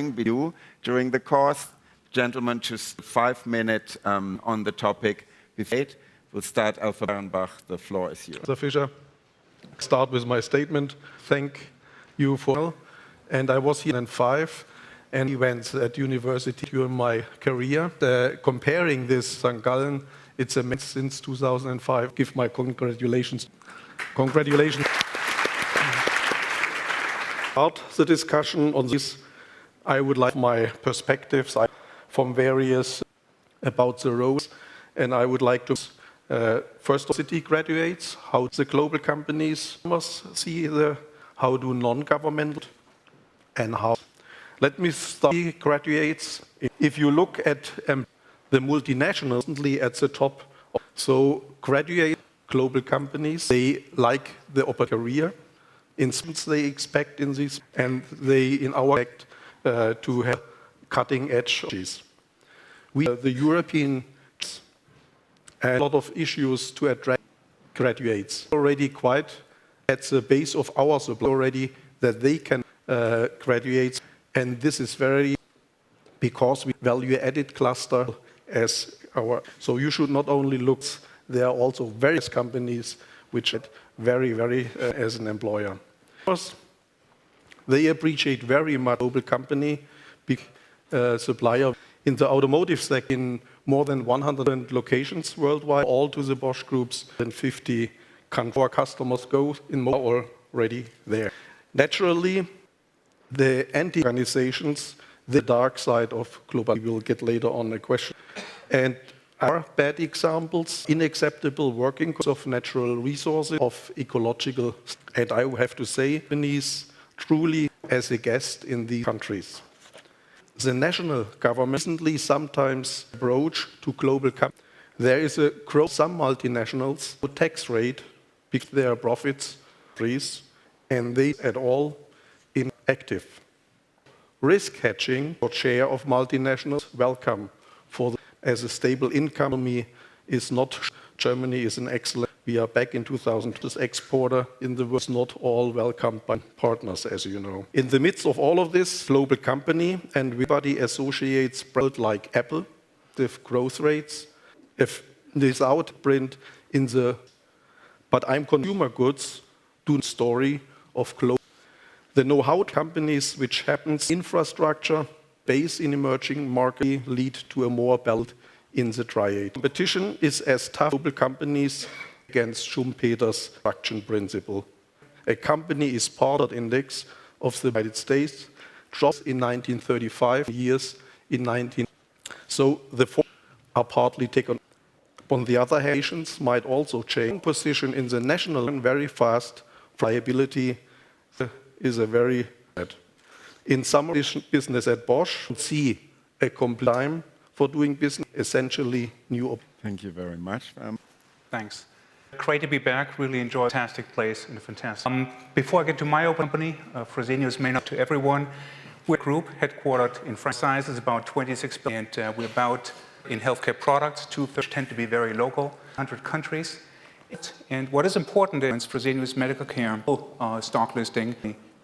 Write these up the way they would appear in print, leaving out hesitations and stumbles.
sharing with you during the course. Gentlemen, just 5 minutes on the topic. We'll start Ulf Fehrenbach. The floor is yours. Mr. Fischer, start with my statement. Thank you for, and I was here in 5 and events at university during my career. Comparing this St. Gallen, it's a mess since 2005. Give my congratulations. Congratulations. Start the discussion on this. I would like my perspectives from various about the roles, and I would like to first city graduates, how the global companies must see how do non-governmental, and how. Let me start graduates. If you look at the multinationals at the top, so graduate global companies, they like the career. Instance they expect in this, and they in our act to have cutting edge. We the European a lot of issues to address graduates already quite at the base of our supply already that they can graduate, and this is very because we value added cluster as our. So you should not only look. There are also various companies which are very as an employer. They appreciate very much global company, big supplier in the automotive sector in more than 100 locations worldwide, all to the Bosch groups, and 50 countries. Our customers go in more already there. Naturally, the anti-organizations, the dark side of global, we will get later on a question, and are bad examples, unacceptable working costs of natural resources, of ecological, and I have to say, companies truly as a guest in these countries. The national government recently sometimes approach to global companies. There is a growth some multinationals tax rate because their profits increase, and they at all inactive. Risk hedging or share of multinationals welcome for as a stable income economy is not. Germany is an excellent. We are back in 2000 as exporter in the world. Not all welcomed by partners, as you know. In the midst of all of this, global company and everybody associates like Apple with growth rates. If without print in the, but I'm consumer goods. Do story of global. The know-how companies which happens infrastructure. Base in emerging market lead to a more belt in the triad. Competition is as tough global companies against Schumpeter's action principle. A company is part of the index of the United States, drops in 1935, years in 19. So the four are partly taken. On the other hand, nations might also change position in the national and very fast. Liability is a very bad. In some business at Bosch, see a time for doing business, essentially new. Thank you very much. Thanks. Great to be back. Really enjoyed a fantastic place and a fantastic. Before I get to my own company, Fresenius may not to everyone. We're a group headquartered in France. Size is about 26 billion, and we're about in healthcare products. 2/3 tend to be very local. 100 countries. And what is important is Fresenius Medical Care stock listing.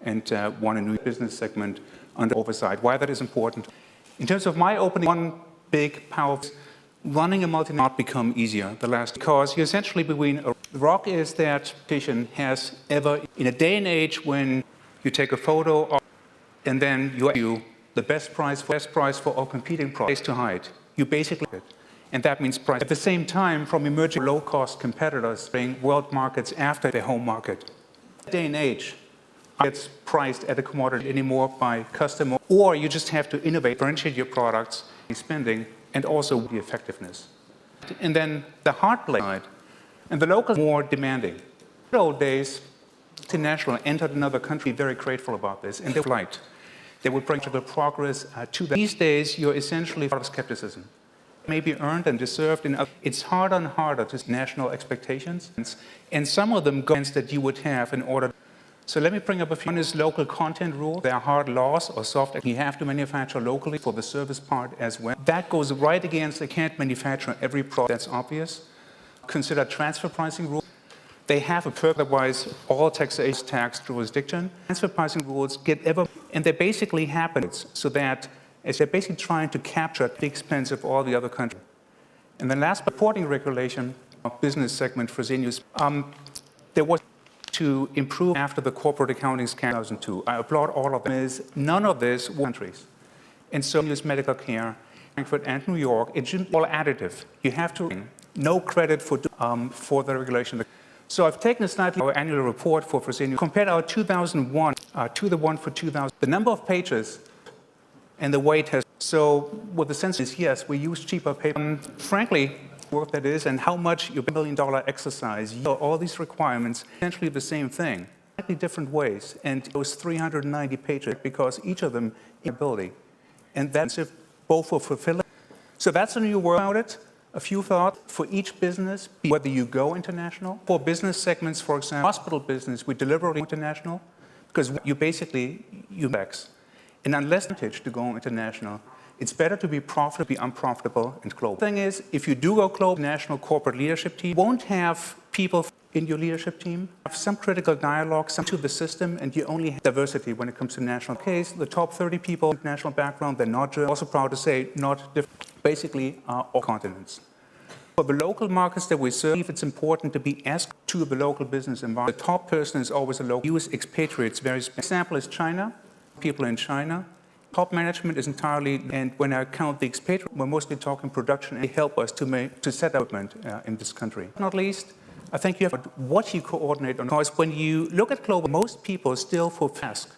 And one a new business segment under oversight. Why that is important. In terms of my opening, one big power running a multinational not become easier the last because you're essentially between the rock is that patient has ever in a day and age when you take a photo of, and then you the best price for all competing products to hide. You basically and that means price. At the same time, from emerging low-cost competitors bring world markets after their home market. Day and age. Gets priced at a commodity anymore by customer, or you just have to innovate, differentiate your products, spending, and also the effectiveness. And then the hard side, and the local more demanding. In the old days, international entered another country, very grateful about this, and they liked. They would bring the progress to them. These days, you're essentially part of skepticism. Maybe earned and deserved. It's harder and harder to national expectations, and some of them go against that you would have in order. So let me bring up a few. One is local content rule. There are hard laws or soft. You have to manufacture locally for the service part as well. That goes right against. They can't manufacture every product. That's obvious. Consider transfer pricing rules. They have a otherwise all taxation tax jurisdiction. Transfer pricing rules get ever, And they basically happen so that as they're basically trying to capture at the expense of all the other countries. And then last reporting regulation of business segment Fresenius, there was to improve after the corporate accounting scandal 2002. I applaud all of them. None of this were countries. And so Fresenius Medical Care, Frankfurt and New York, it's all additive. You have to no credit for the regulation. So I've taken a slightly our annual report for Fresenius, compared our 2001 to the one for 2000. The number of pages and the weight has, so what the sense is, yes, we use cheaper paper. Frankly, work that is and how much your $1 billion exercise, all these requirements, essentially the same thing, slightly different ways, and those 390 pages because each of them is ability. And that's both for fulfilling. So that's a new word about it. A few thoughts for each business, whether you go international. For business segments, for example, hospital business, we deliberately international because you basically, max. And unless to go international, it's better to be profitable, be unprofitable, and global. The thing is, if you do go global, national corporate leadership team, you won't have people in your leadership team, have some critical dialogue, some to the system, and you only have diversity when it comes to national case. The top 30 people, national background, they're not German. Also proud to say, not different, basically all continents. For the local markets that we serve, it's important to be asked to the local business environment. The top person is always a local. US expatriates, very specific. Example is China, people in China. Top management is entirely, and when I count the expatriates, we're mostly talking production, and they help us to set up in this country. Not least, I think you have what you coordinate on, because when you look at global, most people still for task,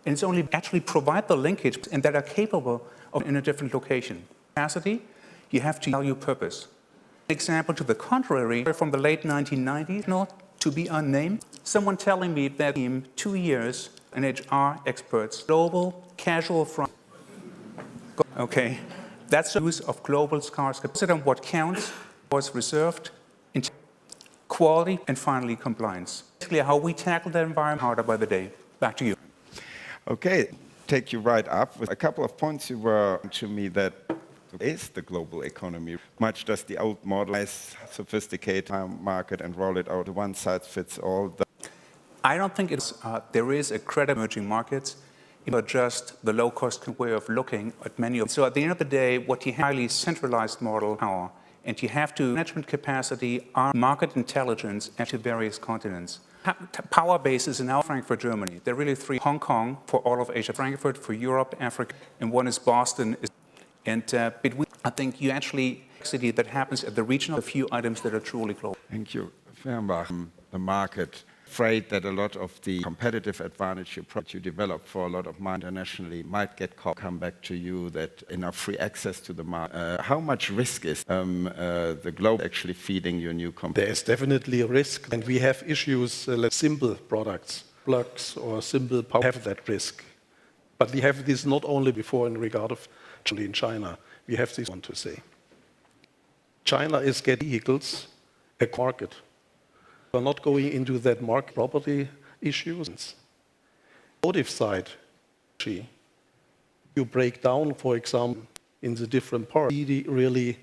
and it's only actually provide the linkage and that are capable of in a different location. Capacity, you have to value purpose. An example to the contrary, from the late 1990s, not to be unnamed, someone telling me that in 2 years, an HR experts, global, casual from, okay, that's the use of global scarce capacity on what counts, was reserved, quality, and finally compliance. Basically how we tackle that environment harder by the day. Back to you. Okay, take you right up with a couple of points you were to me that is the global economy. Much does the old model is sophisticate market and roll it out, one size fits all. I don't think it's, there is a credible emerging markets, but just the low-cost way of looking at many of them. So at the end of the day, what you have highly centralized model power, and you have to management capacity, market intelligence to various continents. Power bases in our Frankfurt, Germany. There are really three: Hong Kong for all of Asia, Frankfurt for Europe, Africa, and one is Boston. And between, I think you actually city that happens at the regional, a few items that are truly global. Thank you, Fehrenbach. The market. Afraid that a lot of the competitive advantage you develop for a lot of money internationally might get caught, come back to you, that enough free access to the market. How much risk is the globe actually feeding your new company? There is definitely a risk, and we have issues like simple products, plugs or simple power have that risk. But we have this not only before in regard of in China. We have this one to say. China is getting vehicles, a market. We're not going into that market property issues. Automotive side, you break down, for example, in the different parts, really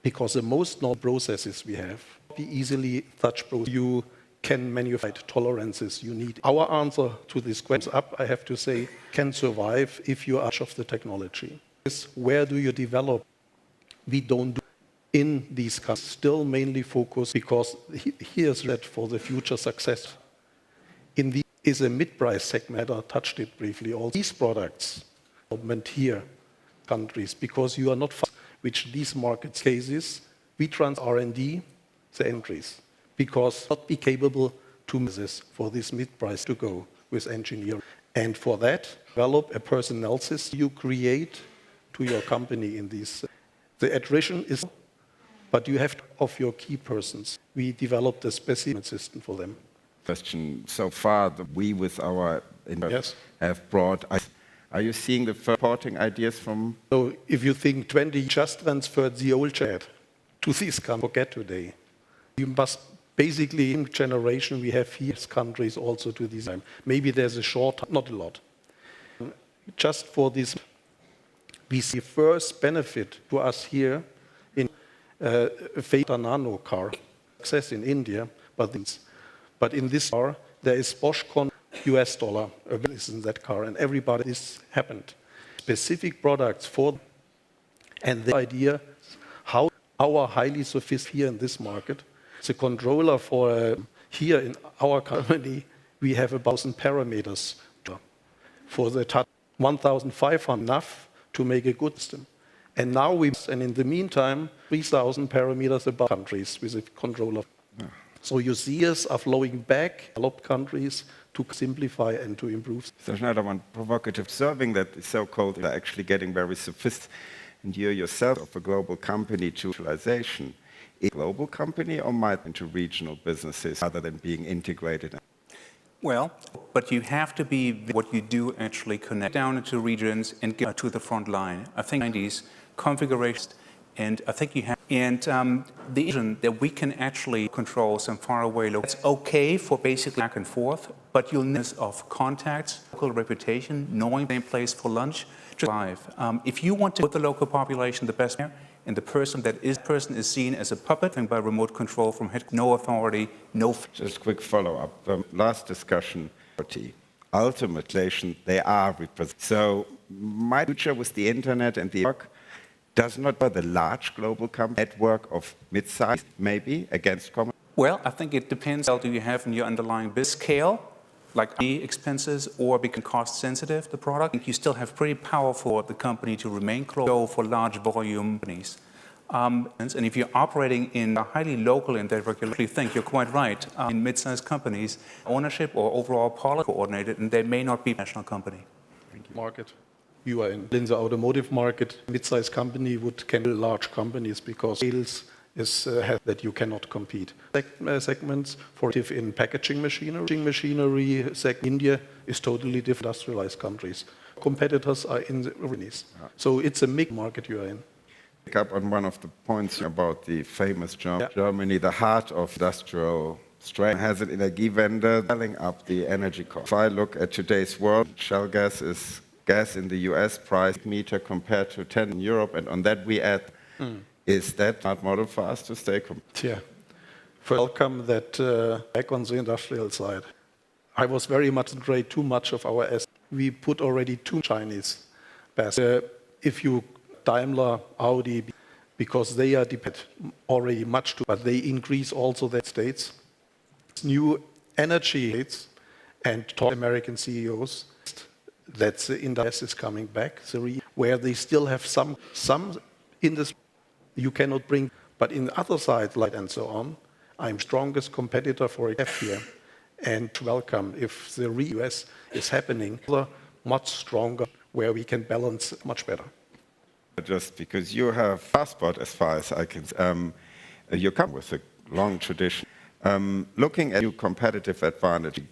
because the most known processes we have, be easily such processes you can manufacture tolerances you need. Our answer to this question up, I have to say, can survive if you are of the technology. Where do you develop? We don't do in these countries, still mainly focus because here's that for the future success. In the is a mid-price segment, I touched it briefly, all these products, development here, countries, because you are not which these market cases, we trans R&D, the entries, because not be capable to this for this mid-price to go with engineering. And for that, develop a personnel system you create to your company in these. The attrition is, but you have to, of your key persons. We developed a specimen system for them. Question so far that we with our yes. have brought. Are you seeing the reporting ideas from? So if you think 20 just transferred the old chat to this country, forget today. You must basically in generation we have here countries also to this time. Maybe there's a short, not a lot. Just for this, we see first benefit to us here in Feta Nano car, success in India, but in this car there is Bosch US dollar is in that car, and everybody this happened. Specific products for, and the idea how our highly sophisticated here in this market, the controller for here in our company, we have 1,000 parameters for the touch, 1,500 enough to make a good system. And now and in the meantime, 3,000 parameters above countries with a controller. Yeah. So you see us are flowing back developed countries to simplify and to improve. So Schneider, one provocative observing that the so-called are actually getting very sophisticated, and you yourself of a global company to digitalization. A global company or might into regional businesses rather than being integrated? Well, but you have to be what you do actually connect down into regions and get to the front line. I think 90s configurations, and I think you have, and the vision that we can actually control some faraway local. It's okay for basically back and forth, but you'll need of contacts, local reputation, knowing the same place for lunch. If you want to put the local population the best there, and the person is seen as a puppet and by remote control from head, no authority, no. Just a quick follow-up. The last discussion, ultimately, they are represented. So my future with the internet and the work does not the large global company network of mid-size, maybe, against common? Well, I think it depends. How do you have in your underlying business scale, like expenses, or become cost sensitive, the product? I think you still have pretty powerful the company to remain close for large volume companies. And if you're operating in a highly local and that regularly think, you're quite right, in mid-sized companies, ownership or overall policy coordinated, and they may not be a national company. Thank you. Market. You are in the automotive market. Mid-sized company would handle large companies because sales is that you cannot compete. Segments for in packaging machinery. India is totally different industrialized countries. Competitors are in the companies. So it's a mixed market you are in. Pick up on one of the points about the famous Germany, the heart of industrial strength, has an energy vendor selling up the energy cost. If I look at today's world, shell gas is gas in the US price meter compared to 10 in Europe, and on that we add. Is that not model for us to stay competitive? Yeah. Welcome that back on the industrial side. I was very much afraid too much of our S. We put already 2 Chinese best. If you Daimler, Audi, because they are dependent already much too, but they increase also their states. New energy states and talk American CEOs. That's the industry is coming back, where they still have some industry. You cannot bring, but in other sides, like and so on, I'm strongest competitor for it here, and welcome if the US is happening, much stronger, where we can balance much better. Just because you have passport, as far as I can, you come with a long tradition. Looking at your competitive advantage,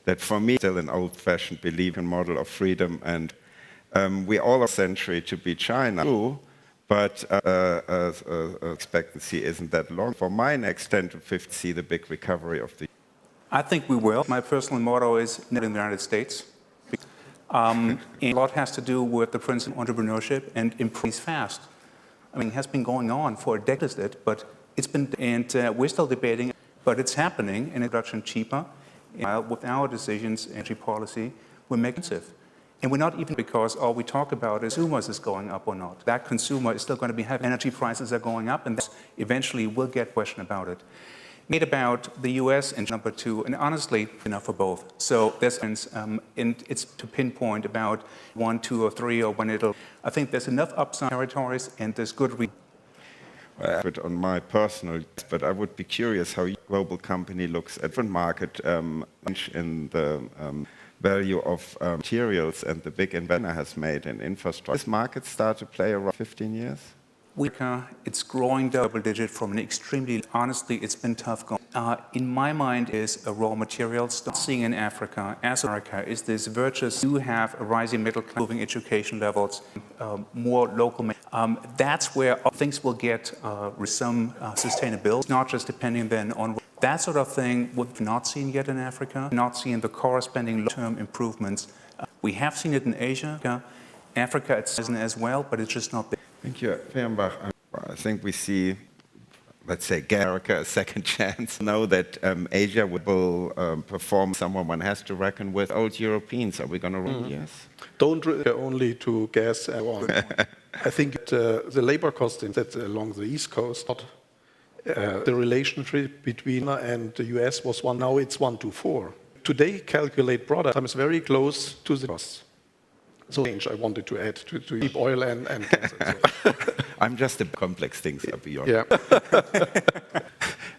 that for me still an old-fashioned belief in model of freedom, and we all are century to be China. True, but expectancy isn't that long. For my next 10 to 15, see the big recovery of the. I think we will. My personal motto is not in the United States. And a lot has to do with the principle of entrepreneurship and improve fast. I mean, it has been going on for a decade, but it's been, and we're still debating, but it's happening, and production cheaper. With our decisions, energy policy, we're making it. And we're not even because all we talk about is consumers is going up or not. That consumer is still going to be having energy prices are going up, and eventually we'll get a question about it. Made about the US and number 2, and honestly, enough for both. So there's, and it's to pinpoint about 1, 2, or 3, or when it'll. I think there's enough upside territories, and there's good reason. On my personal, but I would be curious how your global company looks at the market in the value of materials and the big investment has made in infrastructure. This market start to play around 15 years? It's growing double-digit from an extremely, honestly, it's been tough going. In my mind is a raw materials. Seeing in Africa, as America, is this virtuous. You have a rising middle class, improving education levels, more local. That's where things will get some sustainability, not just depending then on that sort of thing. We've not seen yet in Africa, not seen the corresponding long-term improvements. We have seen it in Asia, Africa it's as well, but it's just not there. Thank you, Fehrenbach. I think we see let's say, America a second chance. Know that Asia will perform. Someone one has to reckon with. Old Europeans, are we going to run? Yes. Don't only to gas and on. I think the labor cost that along the East Coast, the relationship between and the US was one. Now it's 1 to 4. Today, calculate product comes very close to the costs. So I wanted to add to cheap oil and gas. And so. I'm just a complex things beyond. Yeah.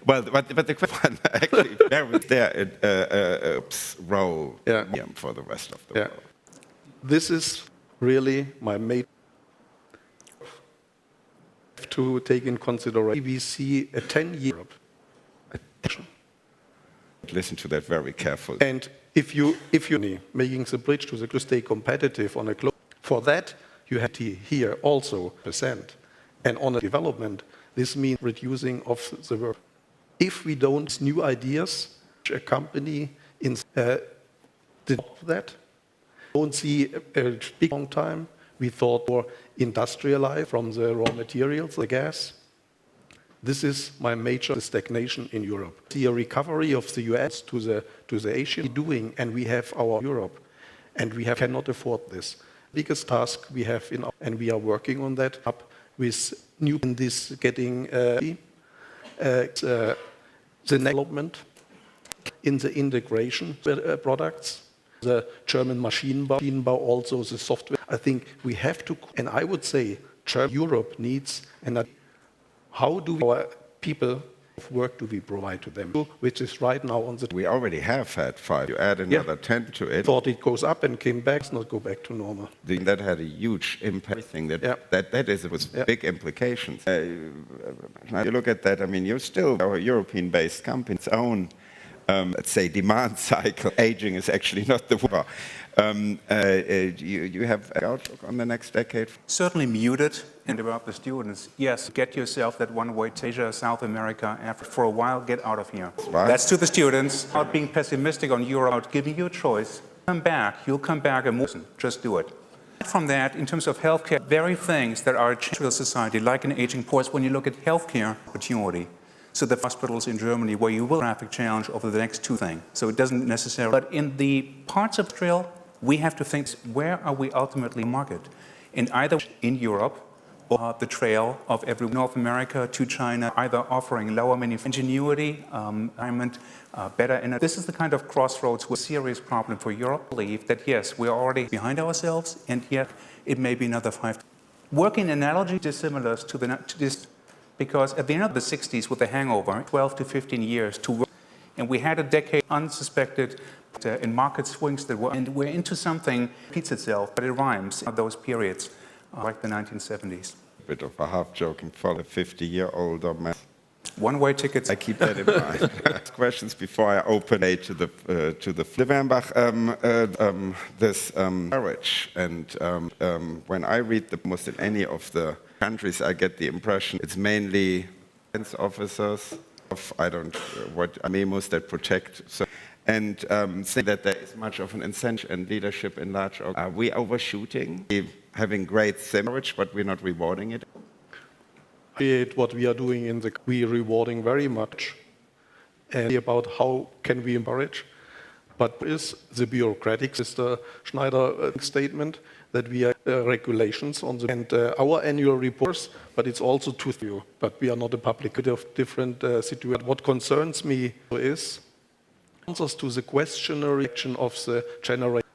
Well, but the question actually there is their role for the rest of the world. This is really my main to take in consideration. We see a 10-year Listen to that very carefully. And if you making the bridge to stay competitive on a global, for that you have to here also %. And on a development, this means reducing of the work. If we don't new ideas, a company in that don't see a big long time. We thought more industrialized from the raw materials, the gas. This is my major stagnation in Europe. See a recovery of the US to the Asian doing, and we have our Europe, and we cannot afford this. Biggest task we have and we are working on that up with new in this getting the development in the integration products, the German Maschinenbau, also the software. I think we have to, and I would say Europe needs, and how do our people of work do we provide to them, which is right now on the... We already have had 5. You add another 10 to it. Thought it goes up and came back, not go back to normal. That had a huge impact. I think that was big implications. Now you look at that, I mean, you're still a European-based company. Its own, let's say, demand cycle. Aging is actually not the war. You have an outlook on the next decade? Certainly muted. And about the students, yes, get yourself that one-way to Asia, South America, Africa. For a while, get out of here. Right. That's to the students. Not being pessimistic on Europe, out giving you a choice. Come back, you'll come back and move. Just do it. From that, in terms of healthcare, very things that are changing society, like an aging force, when you look at healthcare opportunity. So the hospitals in Germany where you will have traffic challenge over the next 2 things. So it doesn't necessarily, but in the parts of trail, we have to think, where are we ultimately market? And either in Europe, or the trail of every North America to China, either offering lower manufacturing ingenuity, environment, better energy. This is the kind of crossroads with a serious problem for Europe. I believe that yes, we are already behind ourselves, and yet it may be another 5. Working analogy dissimilar to this, because at the end of the 60s with the hangover, 12 to 15 years to work, and we had a decade unsuspected in market swings that were, and we're into something repeats itself, but it rhymes at those periods, like the 1970s. Bit of a half-joking for a 50-year-older man. One-way tickets. I keep that in mind. Questions before I open it to the Fehrenbach. This marriage, and when I read almost in any of the countries, I get the impression it's mainly defense officers of what memos that protect. So, and saying that there is much of an incentive and leadership in large organizations. Are we overshooting? Having great marriage, but we're not rewarding it? What we are doing we are rewarding very much, and about how can we encourage. But is the bureaucratic, is the Schneider statement that we are regulations on the and our annual reports, but it's also to you. But we are not a public of different situations. What concerns me is answers to the questionnaire of the generation.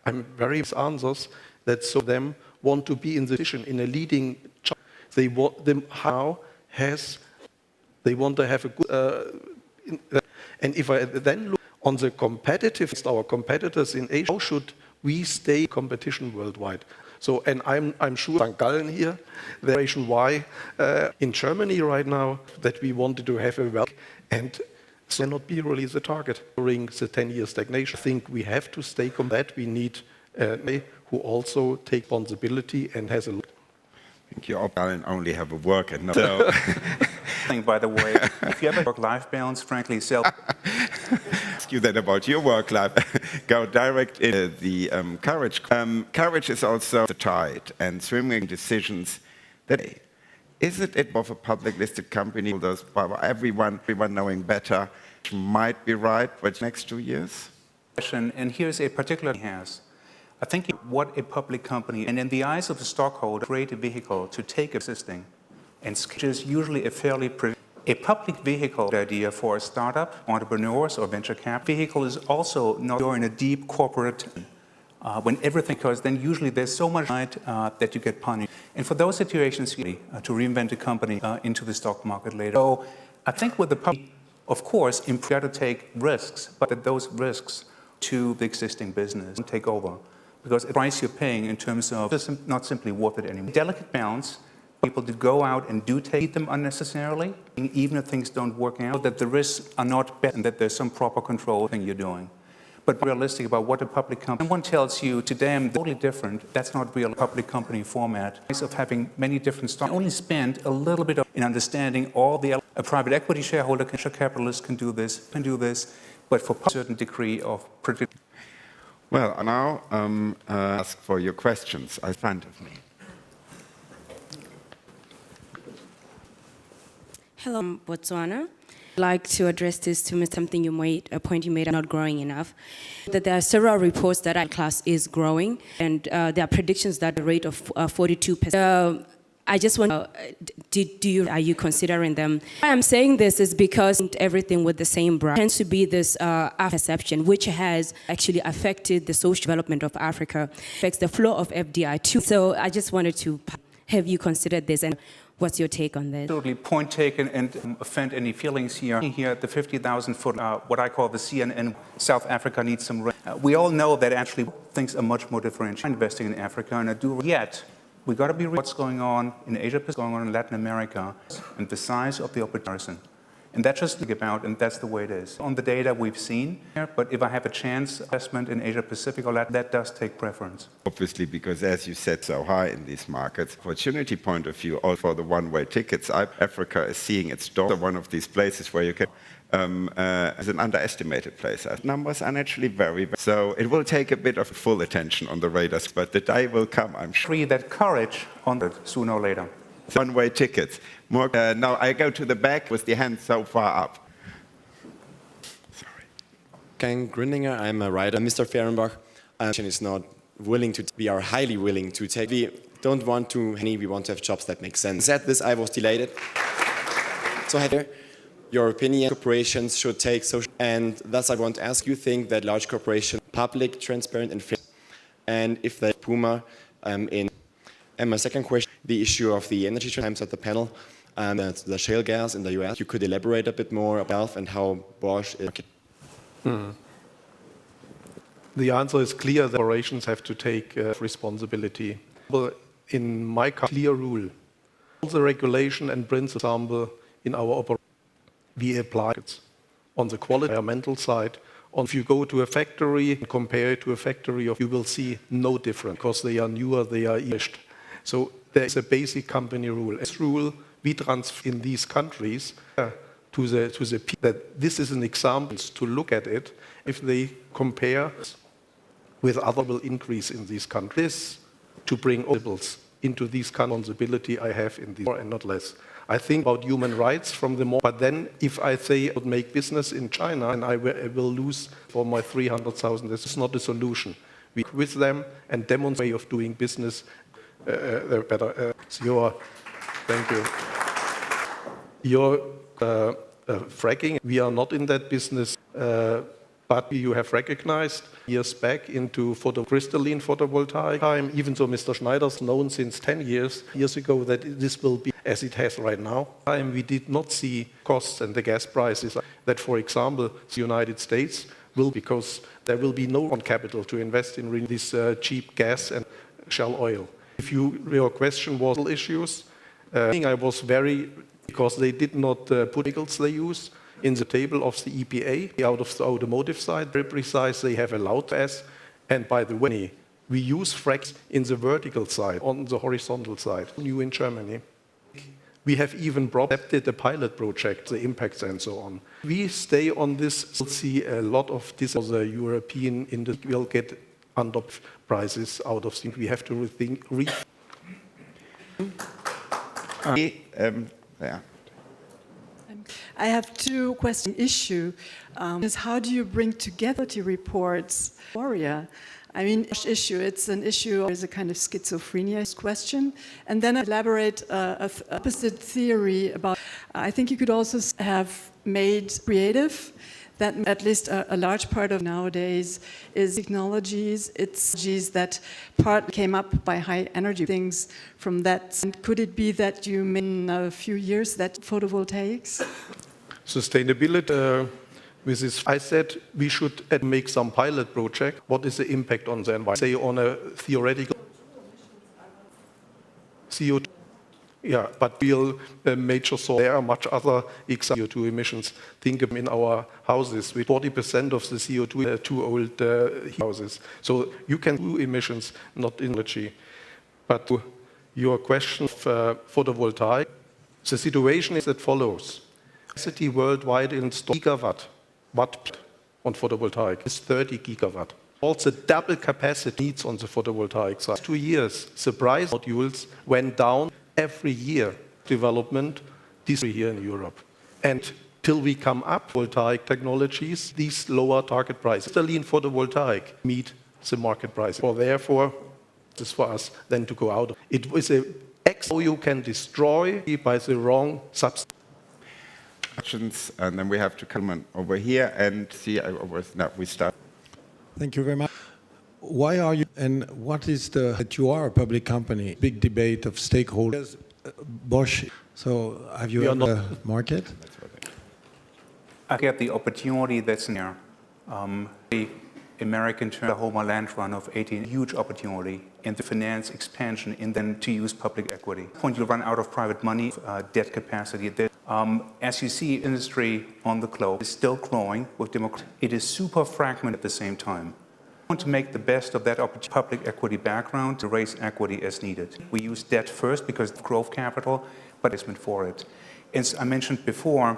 I'm very answers that so them want to be in the position in a leading job. They want them they want to have a good and if I then look on the competitive our competitors in Asia, how should we stay competition worldwide? So, and I'm sure St. Gallen here, the reason why in Germany right now that we wanted to have a and so cannot be really the target during the 10-year stagnation. I think we have to stay on that. We need who also take responsibility and has a look. I think you only have a work and not so. By the way, if you have a work-life balance, frankly, ask you that about your work-life. Go direct in the courage. Courage is also the tide and swimming decisions that Is it of a public listed company, those, everyone knowing better, might be right for the next 2 years? And here's a particular has. I think what a public company, and in the eyes of the stockholder, create a vehicle to take existing, and which is usually a public vehicle idea for a startup, entrepreneurs, or venture cap. Vehicle is also not you're in a deep corporate when everything, because then usually there's so much that you get punished. And for those situations, to reinvent a company into the stock market later. So I think with the public, of course, you got to take risks, but that those risks to the existing business take over. Because the price you're paying in terms of it's not simply worth it anymore. Delicate balance, people to go out and do take them unnecessarily, even if things don't work out, that the risks are not better and that there's some proper control thing you're doing. But realistic about what a public company, someone tells you today I'm totally different, that's not real public company format. Of having many different stocks, only spend a little bit in understanding all the, a private equity shareholder, capitalist can do this, but for a certain degree of predictability. Well, I now ask for your questions in front of me. Hello, Botswana. I'd like to address this to something you made, a point you made, not growing enough. That there are several reports that our class is growing, and there are predictions that the rate of 42%. I just want are you considering them? Why I'm saying this is because everything with the same brush tends to be this perception, which has actually affected the social development of Africa, affects the flow of FDI too. So I just wanted to have you considered this, and what's your take on this? Absolutely, point taken, and offend any feelings here. Here at the 50,000 foot, what I call the CNN, South Africa needs some. We all know that actually things are much more differentiated. Investing in Africa, and I do yet. We got to be what's going on in Asia, what's going on in Latin America, and the size of the opportunity. And that's just about, and that's the way it is. On the data we've seen here, but if I have a chance, investment in Asia Pacific or Latin, that does take preference. Obviously, because as you said, so high in these markets, opportunity point of view, all for the one-way tickets, Africa is seeing its door. One of these places where you can, as an underestimated place. Numbers are naturally very, so it will take a bit of full attention on the radars, but the day will come, I'm sure. That courage on it sooner or later. One-way tickets. More, now I go to the back with the hand so far up. Sorry. Ken Grindinger, I'm a writer. Mr. Fehrenbach is not willing to, we are highly willing to take, we don't want to, we want to have jobs that make sense. Said this, I was delighted. So your opinion, corporations should take social, and thus I want to ask, you think that large corporations, public, transparent, and fair, and if they Puma in. And my second question, the issue of the energy times at the panel, and the shale gas in the US. You could elaborate a bit more about and how Bosch is. The answer is clear. The corporations have to take responsibility. In my clear rule, all the regulation and principle in our operation, we apply it on the quality, environmental side. If you go to a factory and compare it to a factory, you will see no difference because they are newer, they are established. So there is a basic company rule. This rule we transfer in these countries to the people. That this is an example to look at it. If they compare with other will increase in these countries to bring principles into these responsibility I have in these more and not less. I think about human rights from the more, but then if I say I would make business in China and I will lose for my 300,000, this is not a solution. We work with them and demonstrate a way of doing business better. Thank you. Your fracking, we are not in that business, but you have recognized years back into crystalline photovoltaic. Even though Mr. Schneider's known since 10 years ago that this will be as it has right now. We did not see costs and the gas prices that, for example, the United States will, because there will be no capital to invest in this cheap gas and shale oil. If your question was issues, I think I was because they did not put vehicles they use in the table of the EPA, out of the automotive side, very precise, they have allowed us. And by the way, we use fracks in the vertical side, on the horizontal side, new in Germany. We have even adapted a pilot project, the impacts and so on. We stay on this, we'll see a lot of this, the European industry will get under prices out of things. We have to rethink. Yeah. I have two questions. Issue is how do you bring together the reports? Warrior. I mean, issue. It's an issue. There's a kind of schizophrenia question, and then elaborate opposite theory about. I think you could also have made creative. That at least a large part of nowadays is technologies. It's technologies that part came up by high energy things from that. And could it be that you in a few years that photovoltaics? Sustainability. With this, I said we should make some pilot project. What is the impact on the environment? Say on a theoretical CO2. Yeah, but real major source. There are much other CO2 emissions. Think of in our houses, with 40% of the CO2 too old houses. So you can do emissions, not energy. But to your question of photovoltaic, the situation is that follows. Capacity worldwide in gigawatt on photovoltaic is 30 gigawatt. Also double capacity needs on the photovoltaic side. 2 years, surprise modules went down every year. Development, this here in Europe. And till we come up voltaic technologies, these lower target prices. Stelline photovoltaic meet the market price. Or therefore, this is for us then to go out. It was a how you can destroy by the wrong substance. And then we have to come over here and see. No, we start. Thank you very much. Why are you, and what is that you are a public company? Big debate of stakeholders, Bosch. So have you had a market? I get the opportunity that's there. The American term, the Homer land run of 18, huge opportunity in the finance expansion and then to use public equity. When you run out of private money, debt capacity, as you see, industry on the globe is still growing with democracy. It is super fragmented at the same time. We want to make the best of that public equity background to raise equity as needed. We use debt first because of growth capital, but investment for it. As I mentioned before,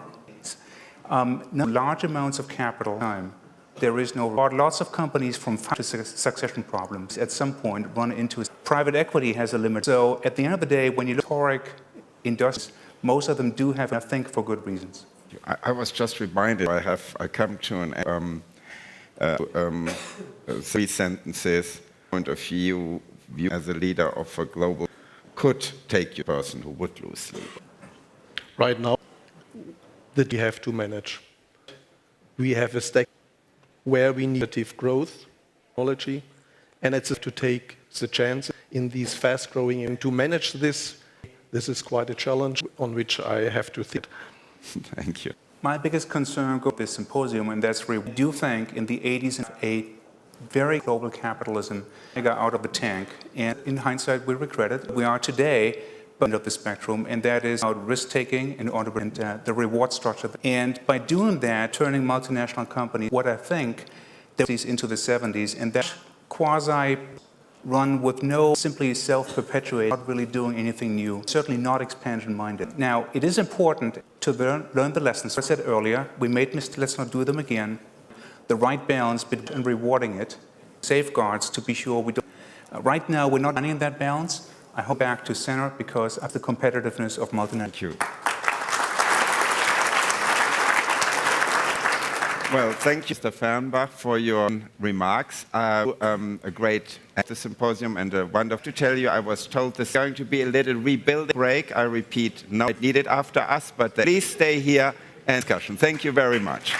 large amounts of capital time. There is no lots of companies from succession problems at some point run into private equity has a limit. So at the end of the day, when you look at historic industries, most of them do have, I think, for good reasons. I was just reminded. I come to an 3 sentences point of view as a leader of a global could take your person who would lose sleep. Right now, that we have to manage. We have a stack where we need negative growth, technology, and it's to take the chance in these fast-growing. And to manage this, this is quite a challenge on which I have to think. Thank you. My biggest concern with this symposium, and that's really, I do think in the 80s, a very global capitalism got out of the tank. And in hindsight, we regret it. We are today end of the spectrum, and that is about risk-taking and the reward structure. And by doing that, turning multinational companies, what I think, into the 70s, and that quasi-run with no simply self-perpetuate, not really doing anything new, certainly not expansion-minded. Now, it is important to learn the lessons. As I said earlier, we made mistakes, let's not do them again. The right balance between rewarding it, safeguards to be sure we don't. Right now, we're not finding that balance. I hope back to center because of the competitiveness of multinational. Thank you. Well, thank you, Mr. Fehrenbach, for your remarks. A great at the symposium and a wonderful to tell you. I was told there's going to be a little rebuilding break. I repeat, not needed after us, but please stay here and discussion. Thank you very much.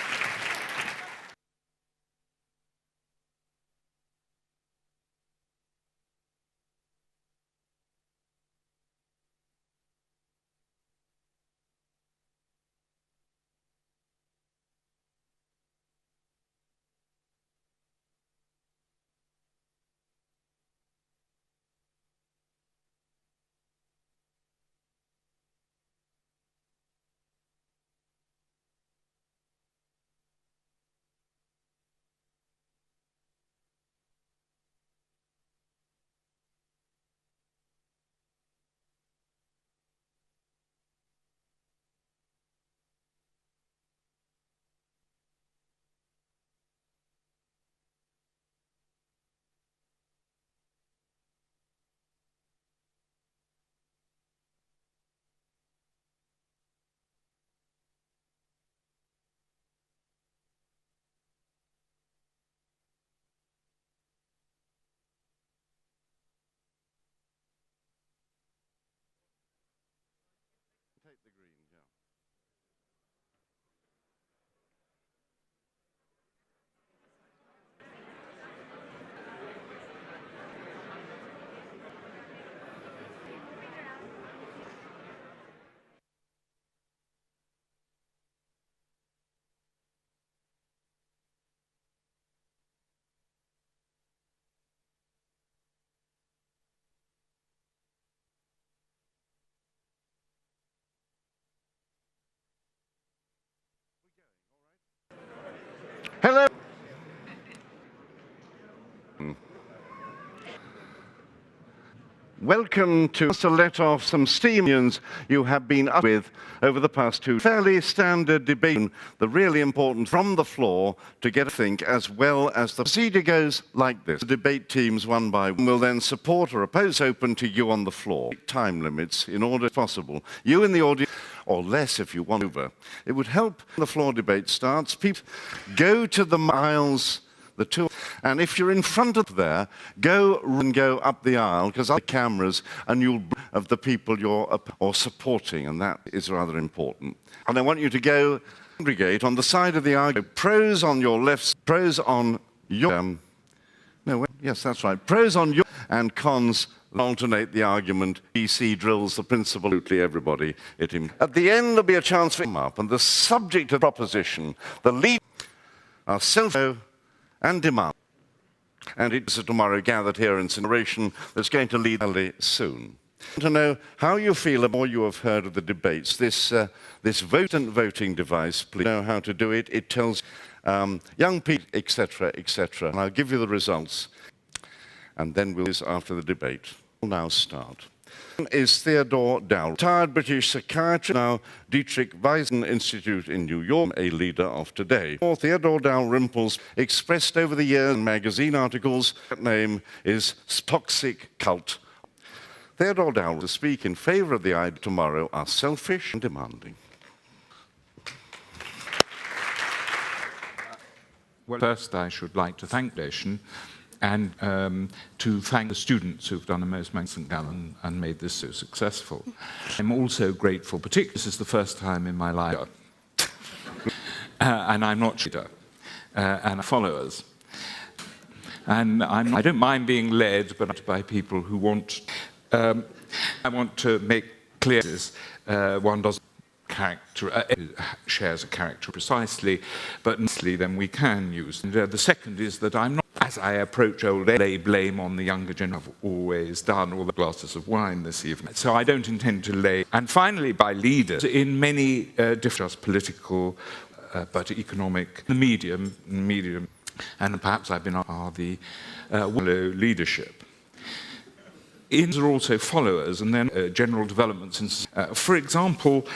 Hello. Welcome to a let off some steamians you have been up with over the past two fairly standard debate. The really important from the floor to get a think, as well as the procedure goes like this. The debate teams one by one will then support or oppose open to you on the floor. Time limits in order if possible. You in the audience, or less if you want over. It would help when the floor debate starts. People go to the aisles. The two, and if you're in front of there, go up the aisle because other cameras and you'll of the people you're or supporting, and that is rather important. And I want you to go congregate on the side of the aisle. Pros on your left, pros on your yes, that's right. Pros on your and cons. Alternate the argument. BC drills the principle. Absolutely everybody. At the end, there'll be a chance for him up, and the subject of the proposition, the lead, are self. And demand. And it's tomorrow gathered here in incineration that's going to lead early soon. To know how you feel about what you have heard of the debates. This voting device, please know how to do it. It tells young people, etc., etc. And I'll give you the results. And then we'll after the debate. We'll now start. Is Theodore Dow, retired British psychiatrist, now Dietrich Weisen Institute in New York, a leader of today. Theodore Dalrymple's expressed over the years in magazine articles, that name is toxic cult. Theodore Dow to speak in favor of the idea tomorrow are selfish and demanding. Well, first I should like to thank the Foundation and to thank the students who've done a most magnificent job and made this so successful. I'm also grateful, particularly this is the first time in my life, and I'm not Schneider, and followers. And I don't mind being led, but by people who want. I want to make clear this. One doesn't shares a character precisely, but mostly then we can use. And, the second is that I'm not, as I approach old age, lay blame on the younger generation. I've always done all the glasses of wine this evening. So I don't intend to lay. And finally, by leaders in many different political, but economic, the medium, and perhaps I've been are the leadership. Are also followers, and then general developments. For example,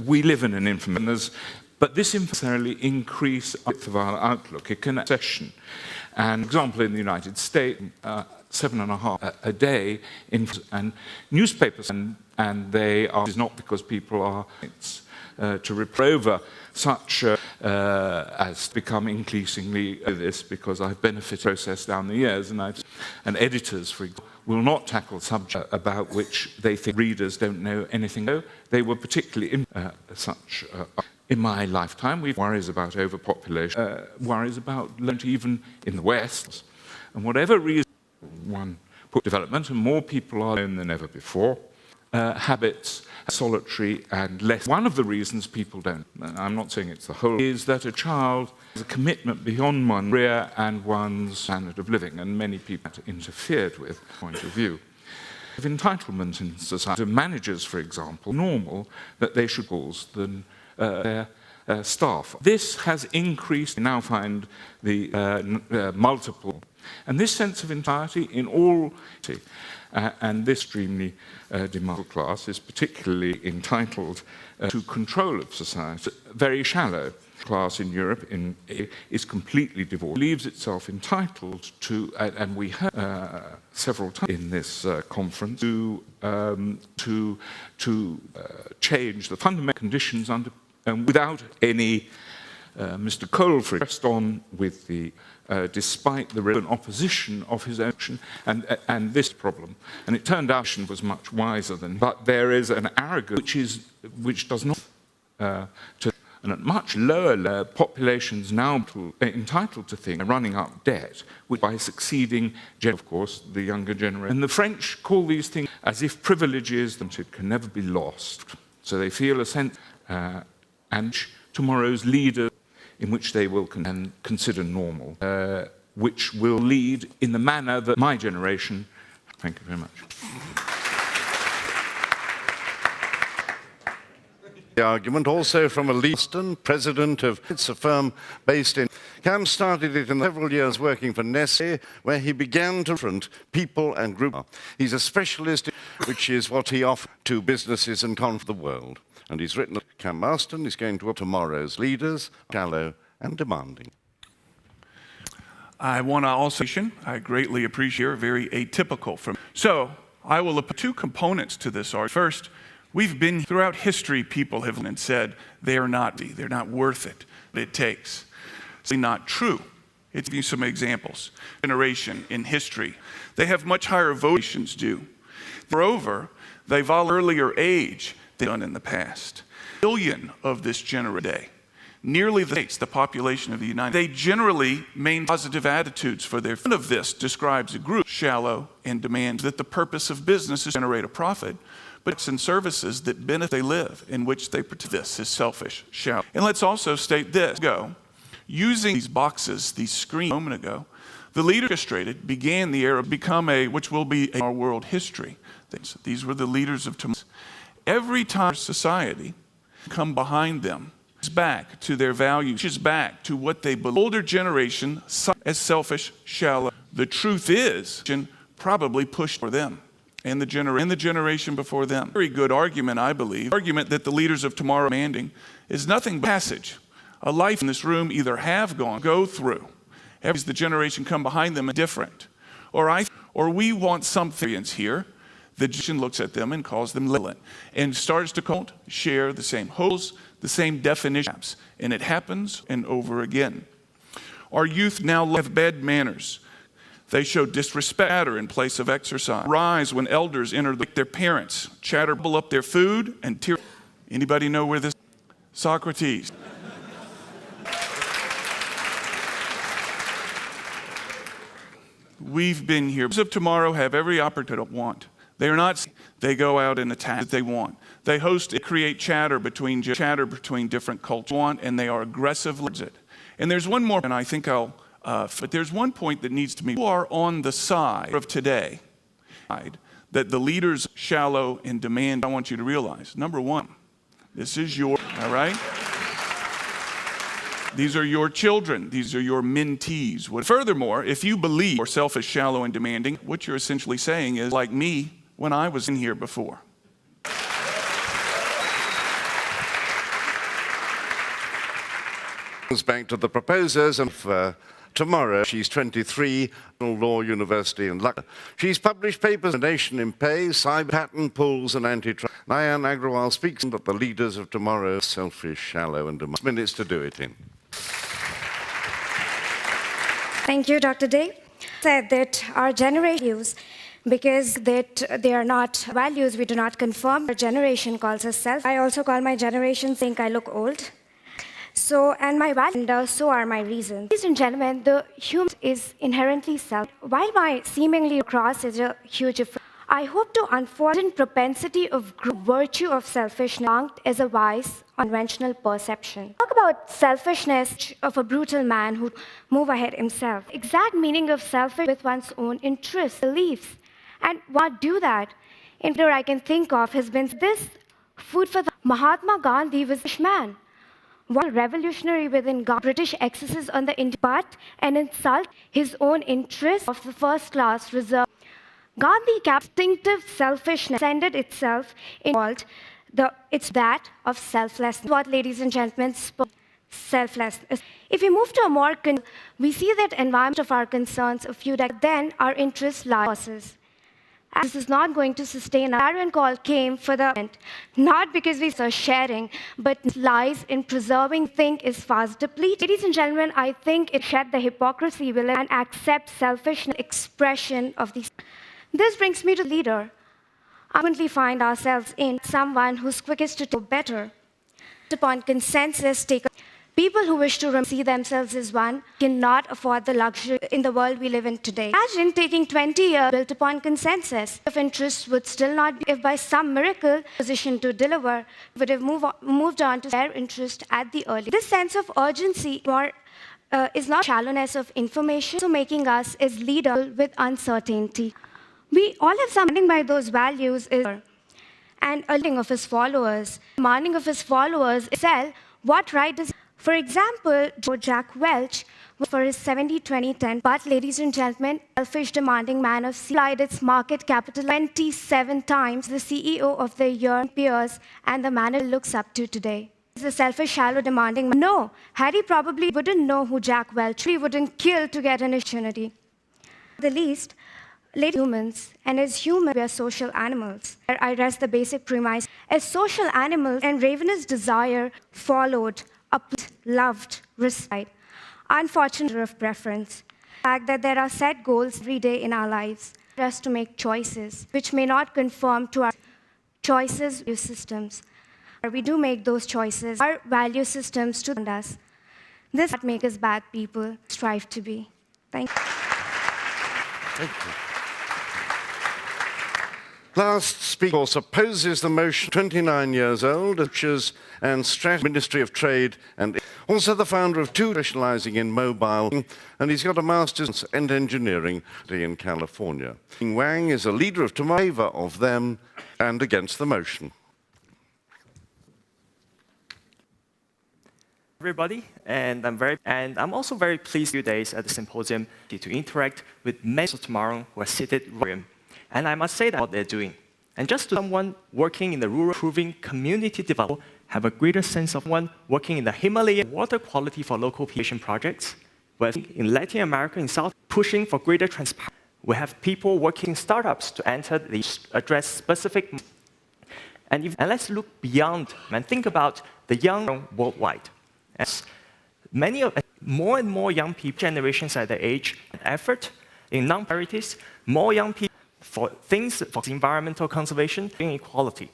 we live in an information, but this necessarily increase of our outlook. It can session. And for example, in the United States, 7.5 a day and newspapers, and they are. It's not because people are to reprove such as become increasingly this because I've benefited process down the years, and editors, for example, will not tackle subjects about which they think readers don't know anything. They were particularly in my lifetime. We've worries about overpopulation, worries about even in the West, and whatever reason one put development, and more people are alone than ever before. Habits, solitary and less. One of the reasons people don't, I'm not saying it's the whole, is that a child has a commitment beyond one's career and one's standard of living, and many people have interfered with point of view. Of entitlement in society, managers, for example, normal that they should cause than their staff. This has increased. We now find the multiple, and this sense of entirety in all. And this extremely demanding class is particularly entitled to control of society. Very shallow class in Europe is completely divorced, believes itself entitled to, and we heard several times in this conference, to change the fundamental conditions under, without any. Mr. Cole, for expressed on with the. Despite the opposition of his action and this problem. And it turned out he was much wiser than, but there is an arrogance which does not, and at much lower populations now entitled to things, running up debt, which by succeeding, of course, the younger generation. And the French call these things as if privileges that can never be lost. So they feel a sense, and tomorrow's leaders, in which they will consider normal, which will lead in the manner that my generation. Thank you very much. The argument also from a Leaston, president of it's a firm based in Cam started it in several years working for Nestle, where he began to different people and group. He's a specialist, which is what he offers to businesses and for the world. And he's written Cam Marston is going to tomorrow's leaders, shallow and demanding. I want to also, I greatly appreciate, very atypical from. So I will put two components to this argument. First, we've been throughout history, people have said they're not worth it. It takes. It's not true. It's give you some examples. Generation in history, they have much higher votations do. Moreover, they volunteer earlier age than done in the past. A billion of this generation today. Nearly the population of the United States. They generally maintain positive attitudes for their. None of this describes a group shallow and demands that the purpose of business is to generate a profit, but it's in services that benefit they live, in which they participate. This is selfish, shallow. And let's also state this. Using these boxes, these screens a moment ago, the leader orchestrated began the era which will be our world history. These were the leaders of tomorrow. Every time society come behind them, back to their values, back to what they believe. Older generation as selfish, shallow. The truth is, probably pushed for them and the generation before them. Very good argument, I believe. Argument that the leaders of tomorrow are demanding is nothing but passage. A life in this room either go through. As the generation come behind them different. Or we want something here. The generation looks at them and calls them little and starts to share the same holes, the same definitions, and it happens and over again. Our youth now have bad manners. They show disrespect in place of exercise. Rise when elders enter their parents, chatter, pull up their food, and tear. Anybody know where this? Socrates. We've been here. Those of tomorrow have every opportunity to want. They're not. They go out and attack that they want. They host, create chatter between different cultures, and they are aggressively. And there's one more, and I think but there's one point that needs to be. You are on the side of today, that the leaders shallow and demand. I want you to realize. Number one, this is all right. These are your children. These are your mentees. Furthermore, if you believe you're selfish, shallow, and demanding, what you're essentially saying is like me when I was in here before. Back to the proposers, and tomorrow she's 23, Law University in Lucknow. She's published papers on nation in pay, cyber patent pools, and antitrust. Nayan Agrawal speaks that the leaders of tomorrow are selfish, shallow, and demanding. Minutes to do it in. Thank you, Dr. Day. Said that our generation views, because that they are not values, we do not conform. Our generation calls us self. I also call my generation think I look old. So, and my values, and so are my reasons. Ladies and gentlemen, the human is inherently self. While my seemingly cross is a huge difference, I hope to unfold propensity of virtue of selfishness as a wise, conventional perception. Talk about selfishness of a brutal man who move ahead himself. Exact meaning of selfish with one's own interests, beliefs, and what do that? In particular, I can think of has been this food for the Mahatma Gandhi was a man. One revolutionary within British excesses on the but and insult his own interests of the first class reserve. Gandhi instinctive selfishness ended itself in it's that of selflessness. What, ladies and gentlemen, selflessness. If we move to a more, we see that environment of our concerns a few decades, then our interests lie. This is not going to sustain. Our clarion call came for the moment, not because we are sharing, but lies in preserving think is fast depleted. Ladies and gentlemen, I think it shed the hypocrisy will and accept selfish expression of these. This brings me to the leader. I frequently find ourselves in someone who's quickest to do better. Upon consensus, people who wish to see themselves as one cannot afford the luxury in the world we live in today. Imagine taking 20 years built upon consensus. If interest would still not be, if by some miracle position to deliver, would have moved on to their interest at the early. This sense of urgency is not shallowness of information, so making us as leaders with uncertainty. We all have something by those values, and a of his followers, demanding of his followers sell what right does. For example, Jack Welch for his 70-20-10, but ladies and gentlemen, selfish demanding man of applied its market capital 27 times the CEO of the year peers and the man it looks up to today. Is a selfish, shallow, demanding man? No, Harry probably wouldn't know who Jack Welch. He wouldn't kill to get an opportunity. The least, lady humans, and as humans, we are social animals. I rest the basic premise. As social animals, and ravenous desire followed, loved, respect. Unfortunately, of preference. The fact that there are set goals every day in our lives for us to make choices which may not conform to our choices value systems. We do make those choices, our value systems to us. This does not make us bad people, strive to be. Thank you. Thank you. Last speaker opposes the motion, 29 years old, and Strategy, Ministry of Trade, and also the founder of two specializing in mobile, and he's got a master's in engineering in California. Wang is a leader of favor of them and against the motion. Everybody, and I'm also very pleased few days at the symposium to interact with many of tomorrow who are seated in the room. And I must say that what they're doing. And just to someone working in the rural, improving community development, have a greater sense of one working in the Himalayan water quality for local population projects, where in Latin America, in South, pushing for greater transparency. We have people working in startups to enter the address specific. And let's look beyond and think about the young worldwide. As more and more young people, generations at their age, and effort in non-priorities, more young people for things for environmental conservation, inequality.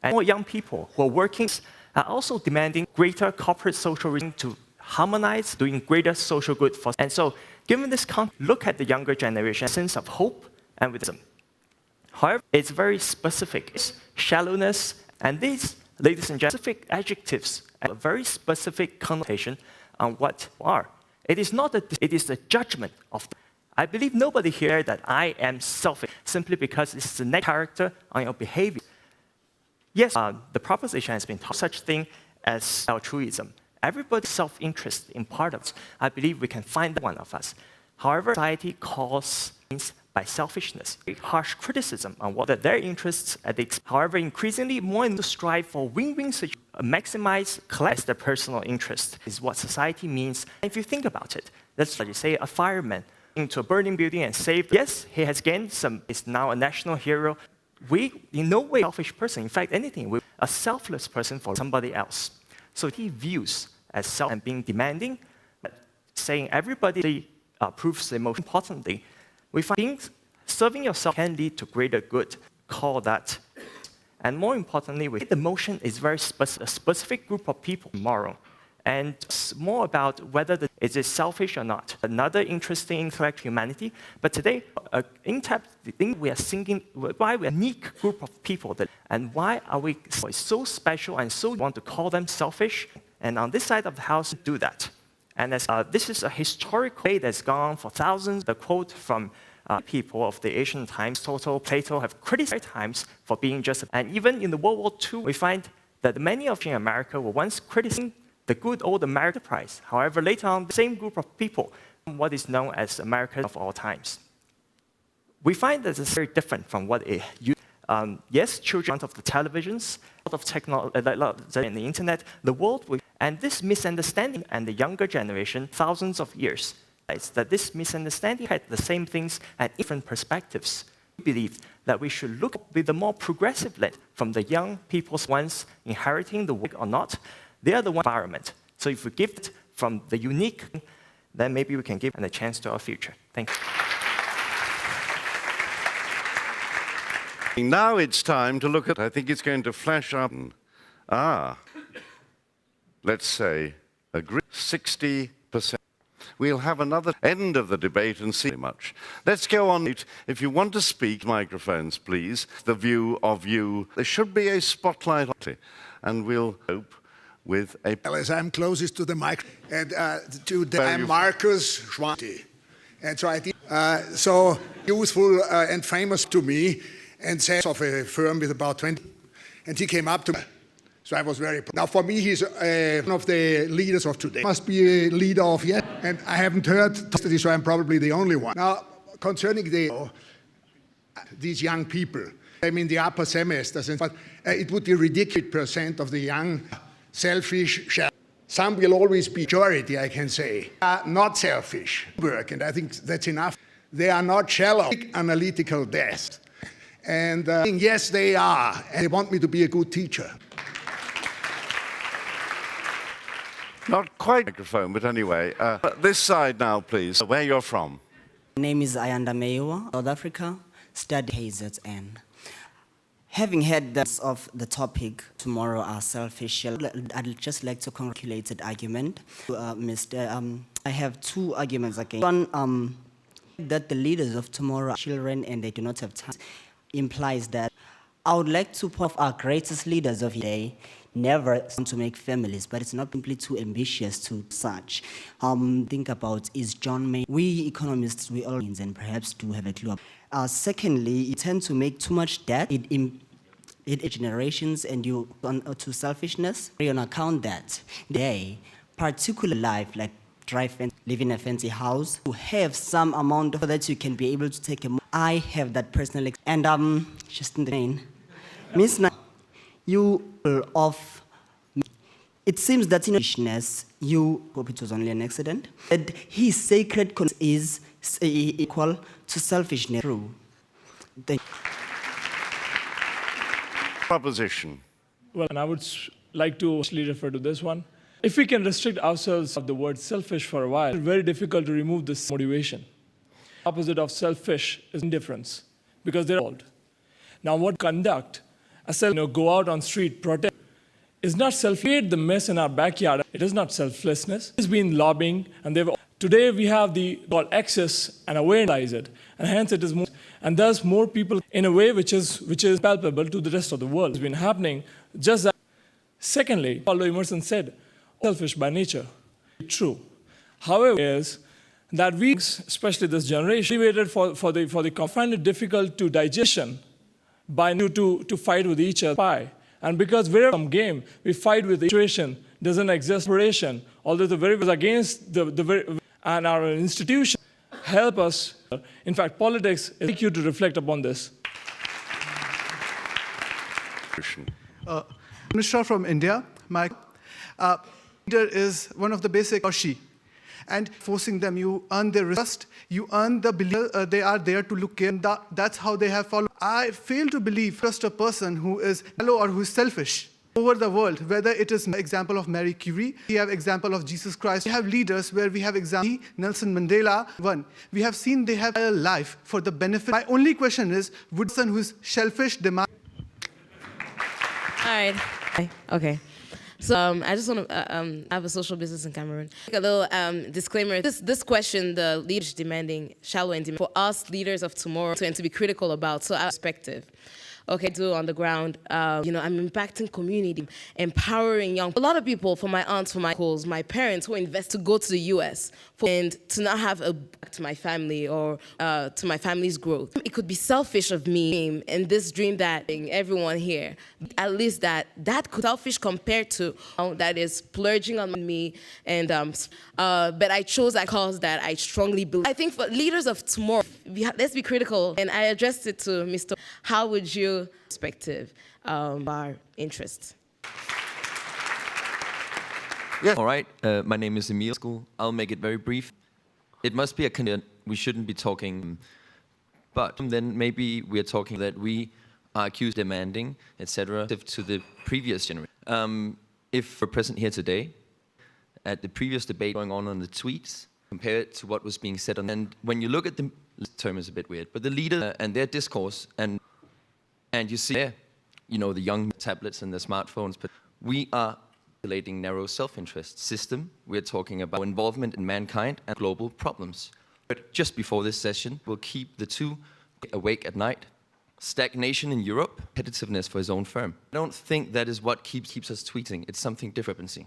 And more young people who are working are also demanding greater corporate social reason to harmonize, doing greater social good for. And so, given this context, look at the younger generation, sense of hope and wisdom. However, it's very specific. It's shallowness, and these, ladies and gentlemen, specific adjectives have a very specific connotation on what are. It is not that it is the judgment of the. I believe nobody here that I am selfish simply because it's the next character on your behavior. Yes, the proposition has been taught such thing as altruism. Everybody's self-interest in part of it. I believe we can find one of us. However, society calls things by selfishness, harsh criticism on what their interests at the. However, increasingly more in the strive for win-win situations, maximize, collect their personal interest is what society means. If you think about it, let's say a fireman into a burning building and saved. Yes, he has gained some, is now a national hero. We, in no way, a selfish person. In fact, anything, we're a selfless person for somebody else. So he views as self and being demanding, saying everybody proves the most importantly. We find serving yourself can lead to greater good. Call that. And more importantly, the motion is very a specific group of people tomorrow. And it's more about whether is it selfish or not. Another interesting intellectual humanity. But today, the thing we are thinking, why we're a unique group of people, and why are we so special and so want to call them selfish? And on this side of the house, do that. And as, this is a historical way that's gone on for thousands. The quote from people of the ancient times, Plato have criticized times for being just. And even in the World War II, we find that many of in America were once criticizing the good old American enterprise. However, later on, the same group of people, what is known as America of all times. We find that it's very different from what it used. Yes, children of the televisions, a lot of technology, and the internet, the world, and this misunderstanding, and the younger generation, thousands of years, is that this misunderstanding had the same things at different perspectives. We believe that we should look with a more progressive lens from the young people's ones inheriting the work or not. They are the one environment. So if we give it from the unique, then maybe we can give a chance to our future. Thank you. Now it's time to look at, I think it's going to flash up. Let's say, a 60%. We'll have another end of the debate and see much. Let's go on. If you want to speak, microphones, please. The view of you. There should be a spotlight on it, and we'll hope with a... Well, as I'm closest to the mic, and I'm Marcus Schwanti. And so I think, so useful and famous to me, and says of a firm with about 20. And he came up to me. So I was very proud. Now, for me, he's one of the leaders of today. Must be a leader of yet, and I haven't heard today, so I'm probably the only one. Now, concerning these young people, I'm in the upper semesters, but it would be ridiculous % of the young, selfish. Some will always be majority, I can say, are not selfish work, and I think that's enough. They are not shallow, analytical desks. And yes, they are, and they want me to be a good teacher. Not quite microphone, but anyway. This side now, please. Where you're from? My name is Ayanda Mewa, South Africa, study KZN. Having heard that of the topic, tomorrow are selfish, I'd just like to congratulate that argument. I have two arguments again. One, that the leaders of tomorrow are children and they do not have time, implies that I would like to point our greatest leaders of today never want to make families, but it's not simply too ambitious to such. Think about is John May. We economists, we all and perhaps do have a clue. Secondly, you tend to make too much debt. It generations and you to selfishness. On account that they, particular life like drive and live in a fancy house, to have some amount so that you can be able to take a. I have that personal and just in the name, Miss. You of it seems that in you hope it was only an accident. That his sacred is equal to selfishness. True. Proposition. Well, and I would like to actually refer to this one. If we can restrict ourselves of the word selfish for a while, it's very difficult to remove this motivation. Opposite of selfish is indifference, because they're old. Now, what conduct? Go out on street, protest, is not create the mess in our backyard. It is not selflessness. It's been lobbying, and today we have the access and awareness it, and hence it is more, and thus more people in a way which is palpable to the rest of the world. It's been happening just that. Secondly, although Emerson said, selfish by nature, true. However, is that we, especially this generation, waited for the find it difficult to digestion. By to fight with each other. And because we're some game, we fight with the situation, doesn't exist separation, although the very was against and our institution help us. In fact, politics is like you to reflect upon this. Mishra from India. My leader is one of the basic she. And forcing them, you earn their trust, you earn the belief they are there to look in. That's how they have followed. I fail to believe trust a person who is shallow or who is selfish over the world, whether it is an example of Marie Curie, we have example of Jesus Christ, we have leaders where we have example Nelson Mandela. We have seen they have a life for the benefit. My only question is, would someone who is selfish demand? All right. Okay. So I just want to have a social business in Cameroon. A little disclaimer. This question, the leaders demanding shallow and for us leaders of tomorrow and to be critical about. So our perspective. Okay, do on the ground. I'm impacting community, empowering young. A lot of people, for my aunts, for my uncles, my parents who invest to go to the US and to not have a back to my family or to my family's growth. It could be selfish of me and this dream that everyone here, at least that could selfish compared to that is splurging on me. And but I chose a cause that I strongly believe. I think for leaders of tomorrow, let's be critical. And I addressed it to Mr. How would you perspective our interests? Yeah. All right. My name is Emil. I'll make it very brief. It must be a content we shouldn't be talking, but then maybe we are talking that we are accused of demanding, etc. to the previous generation. If we're present here today, at the previous debate going on the tweets, compare it to what was being said on, and when you look at the term is a bit weird, but the leader and their discourse and you see there, the young tablets and the smartphones, but we are relating narrow self-interest system. We're talking about involvement in mankind and global problems. But just before this session, we'll keep the two awake at night. Stagnation in Europe, competitiveness for his own firm. I don't think that is what keeps us tweeting. It's something different.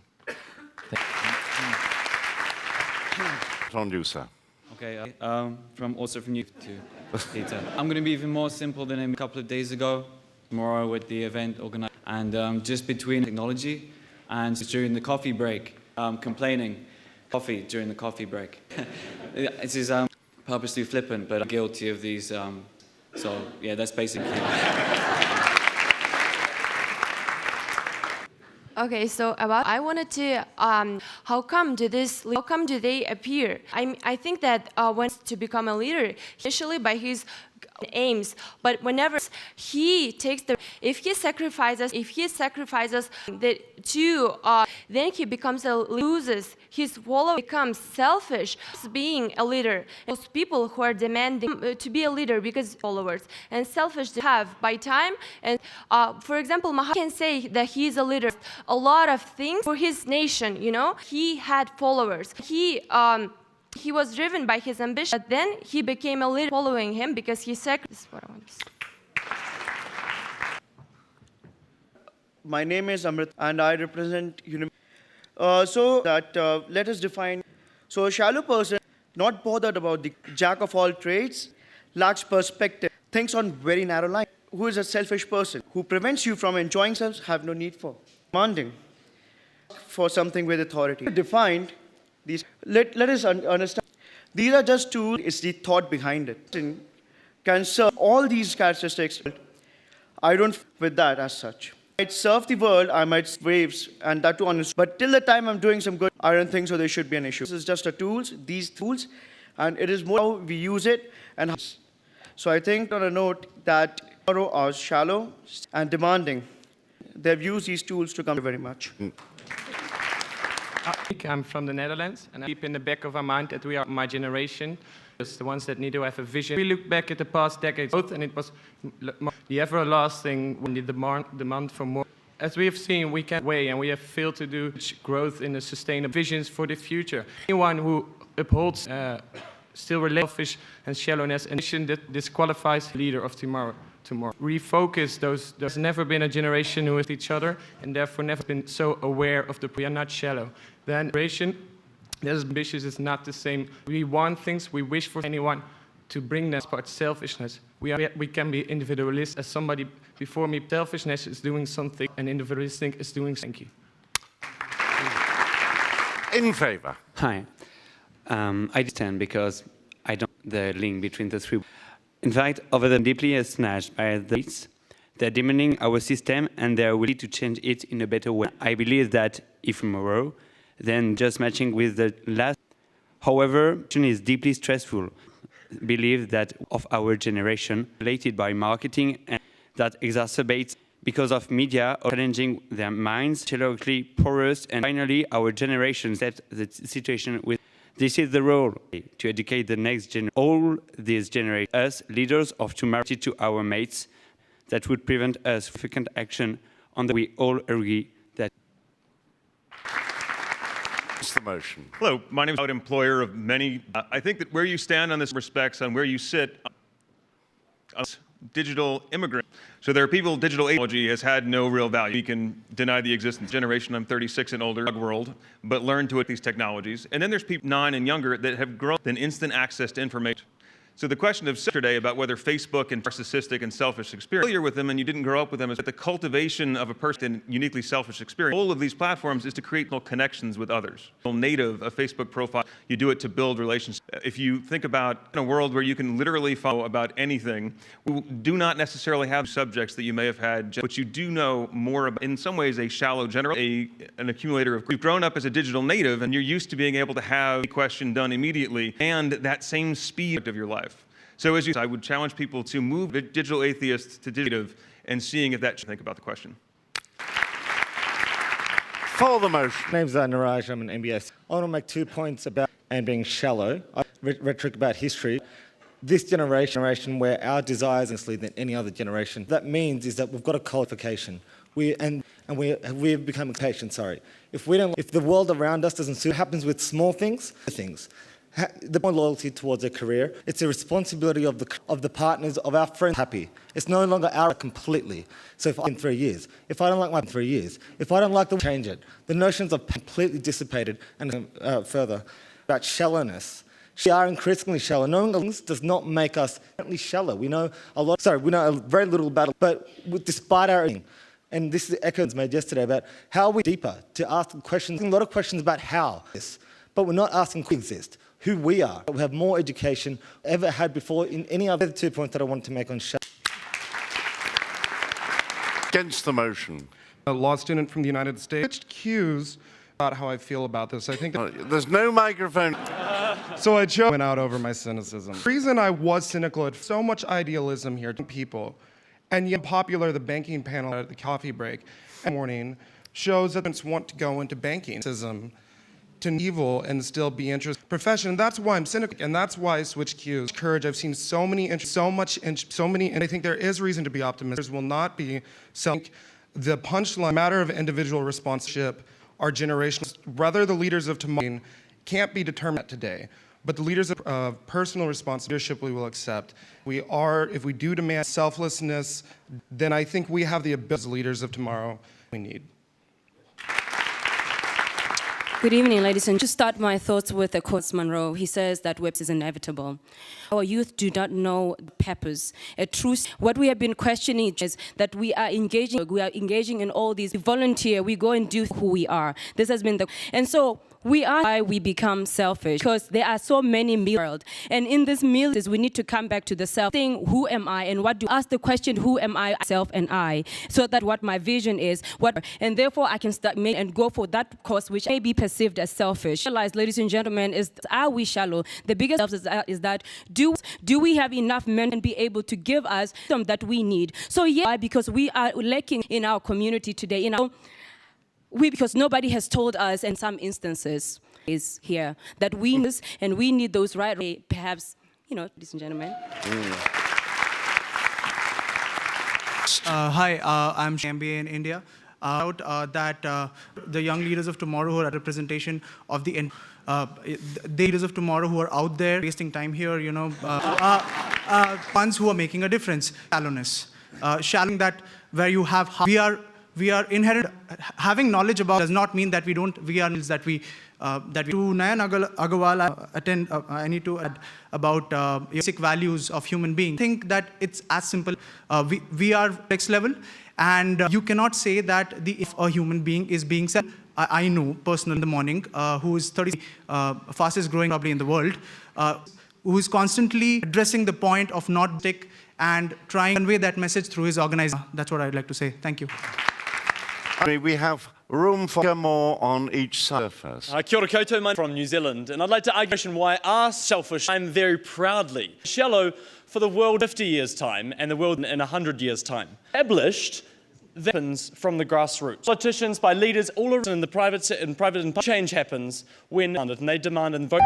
On you, sir. Okay, from you to Peter. I'm going to be even more simple than a couple of days ago. Tomorrow with the event organized. And just between technology and during the coffee break, complaining coffee during the coffee break. This is purposely flippant, but I'm guilty of these. So yeah, that's basically. Okay, so I wanted to, how come do they appear? I think that when to become a leader, initially by his aims, but whenever he takes if he sacrifices the two, then he becomes loses his follower, becomes selfish, being a leader. Those people who are demanding to be a leader because followers and selfish to have by time. And for example, Mahatma can say that he is a leader. A lot of things for his nation, you know, he had followers. He was driven by his ambition, but then he became a leader following him because he sacrificed. What I want to say. My name is Amrit and I represent let us define. So a shallow person, not bothered about the jack of all trades, lacks perspective, thinks on very narrow line. Who is a selfish person, who prevents you from enjoying self, have no need for. Demanding for something with authority. Defined. Let us understand. These are just tools, it's the thought behind it. Can serve all these characteristics. I don't with that as such. I might serve the world, I might waves, and that too honest. But till the time I'm doing some good, I don't think so there should be an issue. This is just these tools, and it is more how we use it. And so I think on a note that are shallow and demanding. They've used these tools to come very much. I'm from the Netherlands, and I keep in the back of our mind that we are my generation, the ones that need to have a vision. We look back at the past decades, and it was the everlasting demand for more. As we have seen, we can't wait, and we have failed to do growth in the sustainable visions for the future. Anyone who upholds still selfish and shallowness and that disqualifies the leader of tomorrow. Refocus those. There's never been a generation who is each other, and therefore never been so aware of we are not shallow. Then generation that is ambitious is not the same. We want things, we wish for anyone to bring that part selfishness. We can be individualist as somebody before me. Selfishness is doing something, and individualistic is doing something. In favor. Hi. I understand because I don't the link between the three. In fact, over them deeply astonished by the rates, they're demanding our system and they're willing to change it in a better way. I believe that if tomorrow, then just matching with the last. However, it is deeply stressful. Believe that of our generation, related by marketing, and that exacerbates because of media or challenging their minds, psychologically porous, and finally, our generation set the situation with. This is the role to educate the next generation. All these generate us, leaders of tomorrow, to our mates, that would prevent us significant action on the we all agree that. What's the motion? Hello, my name is an employer of many. I think that where you stand on this respects on where you sit as digital immigrant. So there are people, digital technology has had no real value. We can deny the existence. Generation, I'm 36 and older, world, but learn to these technologies. And then there's people 9 and younger that have grown in instant access to information. So the question of yesterday about whether Facebook and narcissistic and selfish experience, familiar with them and you didn't grow up with them, is that the cultivation of a person uniquely selfish experience. The goal of these platforms is to create connections with others. Native a Facebook profile, you do it to build relationships. If you think about in a world where you can literally follow about anything, we do not necessarily have subjects that you may have had, but you do know more about, in some ways, a shallow general, an accumulator of. You've grown up as a digital native and you're used to being able to have a question done immediately and that same speed of your life. So as I would challenge people to move digital atheists to digital and seeing if that should think about the question. For the motion. My name's Niraj, I'm an MBS. I want to make 2 points about and being shallow. Rhetoric about history. This generation where our desires are than any other generation. That means is that we've got a qualification. We've become patient, sorry. If the world around us doesn't suit, what happens with small things? The more loyalty towards a career, it's a responsibility of the partners, of our friends happy. It's no longer our completely. So if in 3 years, if I don't like my 3 years, if I don't like the change it, the notions are completely dissipated. And further, about shallowness. We are increasingly shallow. Knowing things does not make us shallow. We know a lot. Sorry, we know very little about it. But despite our And this is echoes made yesterday about how we deeper to ask questions, a lot of questions about how this, but we're not asking who exist, who we are. We have more education ever had before in any other 2 points that I wanted to make on shallow. Against the motion. A law student from the United States. Switched cues about how I feel about this. I think there's no microphone. So I went out over my cynicism. The reason I was cynical at so much idealism here, people, and yet popular the banking panel at the coffee break morning shows that students want to go into banking to evil and still be interested profession. That's why I'm cynical, and that's why I switched cues. Courage. I've seen so many, and I think there is reason to be optimistic. Will not be the punchline matter of individual responsibility. Our generation, whether the leaders of tomorrow can't be determined today, but the leaders of personal responsibility we will accept. If we do demand selflessness, then I think we have the ability as leaders of tomorrow we need. Good evening, ladies and gentlemen. To start my thoughts with a quote Monroe, he says that whips is inevitable. Our youth do not know peppers. What we have been questioning is that we are engaging in all these. We volunteer, we go and do who we are. This has been and so we are why we become selfish, because there are so many meals in the world. And in this meal we need to come back to the self thing, who am I, and what do ask the question, who am I, self and I, so that what my vision is, and therefore I can start and go for that course which may be perceived as selfish. Realize, ladies and gentlemen, are we shallow? The biggest is that do we have enough men and be able to give us some that we need? So yeah, because we are lacking in our community today, because nobody has told us in some instances is here that we need, and we need those right, perhaps, ladies and gentlemen. Hi, I'm MBA in India. That the young leaders of tomorrow who are a representation of the leaders of tomorrow who are out there wasting time here, ones who are making a difference. Shallowness, shallow that where you have we are inherent. Having knowledge about does not mean that we don't. We are that we to Nayan Agarwal attend. I need to add about basic values of human being. I think that it's as simple. We are next level, and you cannot say that if a human being is being said. I know personally in the morning who is 30, fastest growing probably in the world, who is constantly addressing the point of not stick and trying to convey that message through his organization. That's what I'd like to say. Thank you. We have room for more on each side first. Kia ora koutou, I'm from New Zealand, and I'd like to argue why our selfish, I'm very proudly shallow for the world in 50 years' time and the world in 100 years' time. Established that happens from the grassroots. Politicians, by leaders all around in the private and change happens when and they demand and vote.